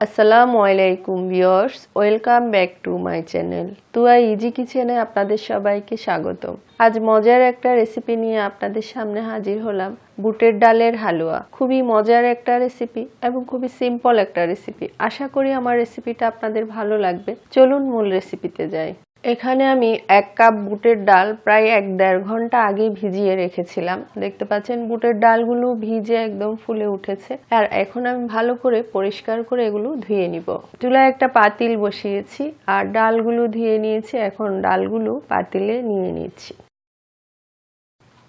আসসালামু আলাইকুম viewers, welcome back to my channel Tuya easy কিচেনে আপনাদের সবাইকে স্বাগতম। আজ মজার একটা রেসিপি নিয়ে আপনাদের সামনে হাজির হলাম। বুটের ডালের হালুয়া খুবই মজার একটা রেসিপি এবং খুবই সিম্পল একটা রেসিপি। আশা করি আমার রেসিপিটা আপনাদের ভালো লাগবে। চলুন মূল রেসিপিতে যাই। এখানে আমি 1 কাপ বুটের ডাল প্রায় 1-1.5 ঘন্টা আগে ভিজিয়ে রেখেছিলাম। দেখতে পাচ্ছেন বুটের ডালগুলো ভিজে একদম ফুলে উঠেছে। আর এখন আমি ভালো করে পরিষ্কার করে এগুলো ধুয়ে নিব। চুলায় একটা পাতিল বসিয়েছি আর ডালগুলো ধুয়ে নিয়েছি। এখন ডালগুলো পাতিলে নিয়ে নিচ্ছি।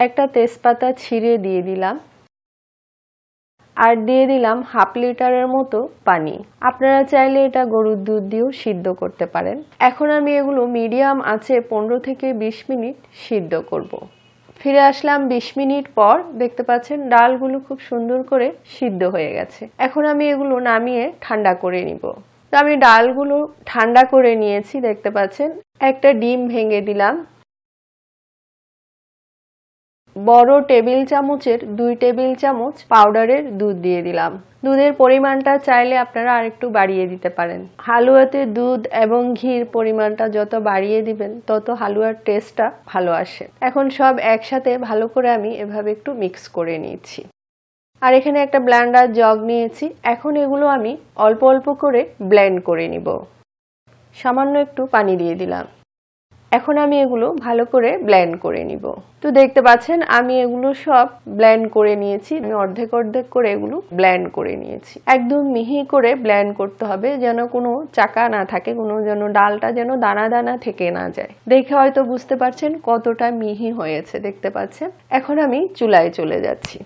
একটা তেজপাতা ছিঁড়ে দিয়ে দিলাম আর দিয়ে দিলাম 1/2 লিটারের মতো পানি। আপনারা চাইলে এটা গরুর দুধ দিয়েও সিদ্ধ করতে পারেন। এখন আমি এগুলো মিডিয়াম আঁচে 15 থেকে 20 মিনিট সিদ্ধ করব। ফিরে আসলাম 20 মিনিট পর। দেখতে পাচ্ছেন ডালগুলো খুব সুন্দর করে সিদ্ধ হয়ে গেছে। এখন আমি এগুলো নামিয়ে ঠান্ডা করে নিব। তো আমি ডালগুলো ঠান্ডা করে নিয়েছি। দেখতে পাচ্ছেন একটা ডিম ভেঙে দিলাম। বড় টেবিল চামচের 2 টেবিল চামচ পাউডারের দুধ দিয়ে দিলাম। দুধের পরিমাণটা চাইলে আপনারা আরেকটু বাড়িয়ে দিতে পারেন। হালুয়াতে দুধ এবং ঘির পরিমাণটা যত বাড়িয়ে দিবেন তত হালুয়ার টেস্টটা ভালো আসে। এখন সব একসাথে ভালো করে আমি এভাবে একটু মিক্স করে নিয়েছি। আর এখানে একটা ব্লেন্ডার জগ নিয়েছি। এখন এগুলো আমি অল্প অল্প করে ব্লেন্ড করে নিব। সামান্য একটু পানি দিয়ে দিলাম। এখন আমি এগুলো ভালো করে ব্লেন্ড করে নিব। তো দেখতে পাচ্ছেন আমি এগুলো সব ব্লেন্ড করে নিয়েছি। আমি অর্ধেক অর্ধেক করে এগুলো ব্লেন্ড করে নিয়েছি। একদম মিহি করে ব্লেন্ড করতে হবে, যেন কোনো চাকা না থাকে, কোনো যেন ডালটা যেন দানা দানা থেকে না যায়। দেখে হয়তো বুঝতে পারছেন কতটা মিহি হয়েছে। দেখতে পাচ্ছেন। এখন আমি চুলায় চলে যাচ্ছি।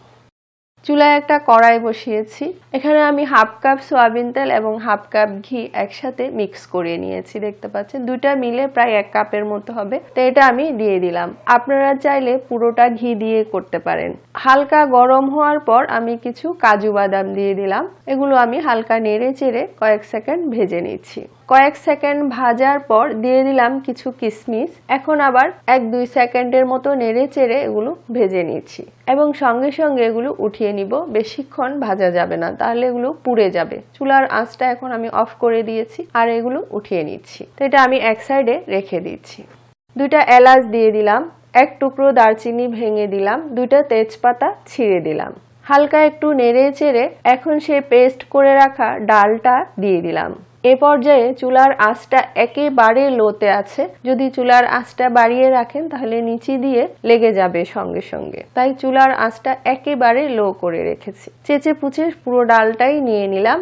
চুলায় একটা কড়াই বসিয়েছি। এখানে আমি 1/2 কাপ সয়াবিন তেল এবং 1/2 কাপ ঘি একসাথে মিক্স করে নিয়েছি। দেখতে পাচ্ছেন দুইটা মিলে প্রায় 1 কাপের মতো হবে। তো এটা আমি দিয়ে দিলাম। আপনারা চাইলে পুরোটা ঘি দিয়ে করতে পারেন। হালকা গরম হওয়ার পর আমি কিছু কাজু বাদাম দিয়ে দিলাম। এগুলো আমি হালকা নেড়ে চেড়ে কয়েক সেকেন্ড ভেজে নিচ্ছি। কয়েক সেকেন্ড ভাজার পর দিয়ে দিলাম কিছু কিশমিশ। এখন আবার 1-2 সেকেন্ডের মতো নেড়ে চেড়ে এগুলো ভেজে নিচ্ছি এবং সঙ্গে সঙ্গে এগুলো উঠিয়ে নিব। বেশিক্ষণ ভাজা যাবে না, তাহলে এগুলো পুড়ে যাবে। চুলার আঁচটা এখন আমি অফ করে দিয়েছি আর এগুলো উঠিয়ে নিচ্ছি। তো এটা আমি এক সাইডে রেখে দিচ্ছি। 2টা এলাচ দিয়ে দিলাম, 1 টুকরো দারচিনি ভেঙে দিলাম, 2টা তেজপাতা ছিঁড়ে দিলাম। হালকা একটু নেড়ে চেড়ে এখন সেই পেস্ট করে রাখা ডালটা দিয়ে দিলাম। এ পর্যায়ে চুলার আঁচটা একেবারে লোতে আছে। যদি চুলার আঁচটা বাড়িয়ে রাখেন তাহলে নিচে দিয়ে লেগে যাবে সঙ্গে সঙ্গে। তাই চুলার আঁচটা একেবারে লো করে রেখেছি। চেঁচে পুচে পুরো ডালটাই নিয়ে নিলাম।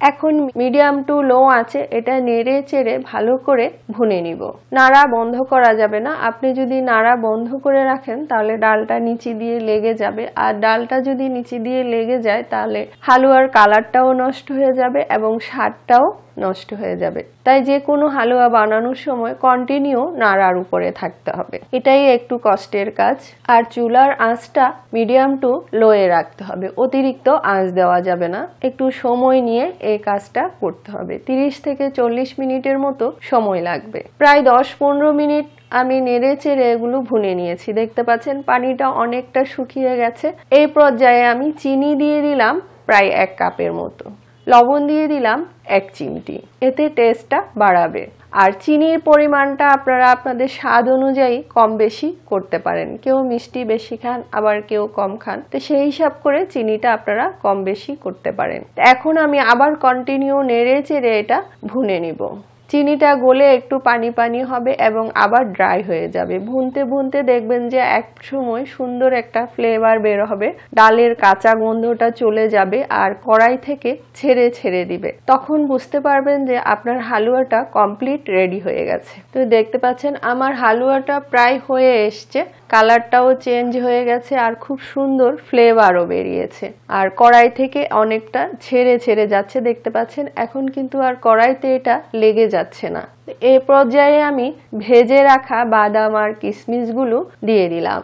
এখন মিডিয়াম টু লো আছে এটা নেড়ে চেড়ে ভালো করে ভুনে নিব। নাড়া বন্ধ করা যাবে না। আপনি যদি নাড়া বন্ধ করে রাখেন তাহলে ডালটা নিচে দিয়ে লেগে যাবে। আর ডালটা যদি নিচে দিয়ে লেগে যায় তাহলে হালুয়ার কালারটাও নষ্ট হয়ে যাবে এবং স্বাদটাও নষ্ট হয়ে যাবে। তাই যে কোনো হালুয়া বানানোর সময় কন্টিনিউ নাড়ার উপরে থাকতে হবে। এটাই একটু কষ্টের কাজ। আর চুলার আঁচটা মিডিয়াম টু লোয়ে রাখতে হবে। অতিরিক্ত আঁচ দেওয়া যাবে না। একটু সময় নিয়ে এই কাজটা করতে হবে। 30 থেকে 40 মিনিটের মতো সময় লাগবে। প্রায় 10-15 মিনিট আমি নেড়ে চেড়ে এগুলো ভুনে নিয়েছি। দেখতে পাচ্ছেন পানিটা অনেকটা শুকিয়ে গেছে। এই পর্যায়ে আমি চিনি দিয়ে দিলাম প্রায় 1 কাপের মতো। লবণ দিয়ে দিলাম 1 চিমটি। এতে টেস্টটা বাড়াবে। আর চিনির পরিমাণটা আপনারা আপনাদের স্বাদ অনুযায়ী কম বেশি করতে পারেন। কেউ মিষ্টি বেশি খান, আবার কেউ কম খান। তো সেই হিসাব করে চিনিটা আপনারা কম বেশি করতে পারেন। এখন আমি আবার কন্টিনিউ নেড়ে চেড়ে এটা ভুনে নিব। চিনিটা গলে একটু পানি পানি হবে এবং আবার ড্রাই হয়ে যাবে। ভুনতে ভুনতে দেখবেন যে এক সময় সুন্দর একটা ফ্লেভার বের হবে। ডালের কাঁচা গন্ধটা চলে যাবে আর কড়াই থেকে ছেড়ে ছেড়ে দিবে। তখন বুঝতে পারবেন যে আপনার হালুয়াটা কমপ্লিট রেডি হয়ে গেছে। তো দেখতে পাচ্ছেন আমার হালুয়াটা প্রায় হয়ে এসছে। কালারটাও চেঞ্জ হয়ে গেছে আর খুব সুন্দর ফ্লেভারও বেরিয়েছে। আর কড়াই থেকে অনেকটা ছেড়ে ছেড়ে যাচ্ছে। দেখতে পাচ্ছেন এখন কিন্তু আর কড়াইতে এটা লেগে যাচ্ছে না। এই পর্যায়ে আমি ভেজে রাখা বাদাম আর কিশমিশগুলো দিয়ে দিলাম।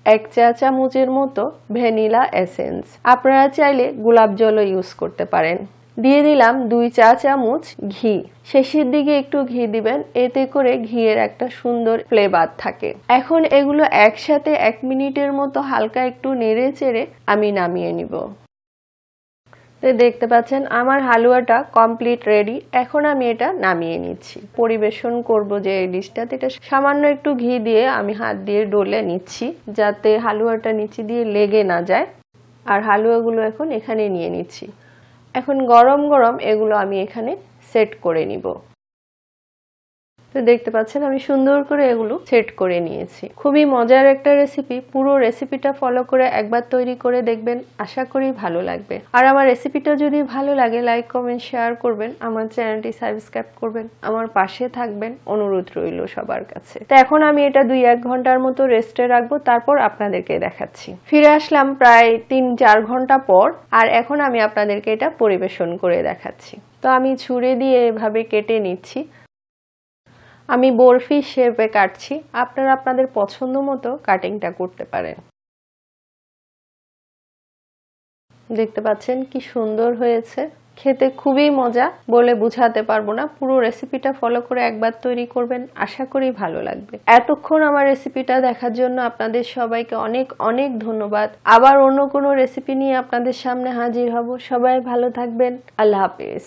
1 চা চামচের মতো ভ্যানিলা এসেন্স। আপনারা চাইলে গোলাপ জলও ইউজ করতে পারেন। দিয়ে দিলাম 2 চা চামচ ঘি। শেষের দিকে একটু ঘি দিবেন, এতে করে ঘিয়ের একটা সুন্দর ফ্লেভার থাকে। এখন এগুলো একসাথে 1 মিনিটের মতো হালকা একটু নেড়ে চেড়ে আমি নামিয়ে নিব। তো দেখতে পাচ্ছেন আমার হালুয়াটা কমপ্লিট রেডি। এখন আমি এটা নামিয়ে নিচ্ছি। পরিবেশন করব যে এই ডিশটাতে, এটা সামান্য একটু ঘি দিয়ে আমি হাত দিয়ে ডলে নিচ্ছি যাতে হালুয়াটা নিচে দিয়ে লেগে না যায়। আর হালুয়াগুলো এখন এখানে নিয়ে নিচ্ছি। এখন গরম গরম এগুলো আমি এখানে সেট করে নিব। তো দেখতে পাচ্ছেন আমি সুন্দর করে এগুলো সেট করে নিয়েছি। খুবই মজার একটা রেসিপি। পুরো রেসিপিটা ফলো করে একবার তৈরি করে দেখবেন, আশা করি ভালো লাগবে। আর আমার রেসিপিটা যদি ভালো লাগে লাইক কমেন্ট শেয়ার করবেন, আমার চ্যানেলটি সাবস্ক্রাইব করবেন, আমার পাশে থাকবেন, অনুরোধ রইল সবার কাছে। তো এখন আমি এটা 2-1 ঘন্টার মতো রেস্টে রাখবো, তারপর আপনাদেরকে দেখাচ্ছি। ফিরে আসলাম প্রায় 3-4 ঘন্টা পর, আর এখন আমি আপনাদেরকে এটা পরিবেশন করে দেখাচ্ছি। তো আমি ছুরি দিয়ে এভাবে কেটে নিচ্ছি। আমি বরফি শেপে কাটছি, আপনারা আপনাদের পছন্দ মতো কাটিংটা করতে পারেন। দেখতে পাচ্ছেন কি সুন্দর হয়েছে, খেতে খুবই মজা, বলে বুঝাতে পারবো না। পুরো রেসিপিটা ফলো করে একবার তৈরি করবেন, আশা করি ভালো লাগবে। এতক্ষণ আমার রেসিপিটা দেখার জন্য আপনাদের সবাইকে অনেক অনেক ধন্যবাদ। আবার অন্য কোনো রেসিপি নিয়ে আপনাদের সামনে হাজির হব। সবাই ভালো থাকবেন। আল্লাহ হাফেজ।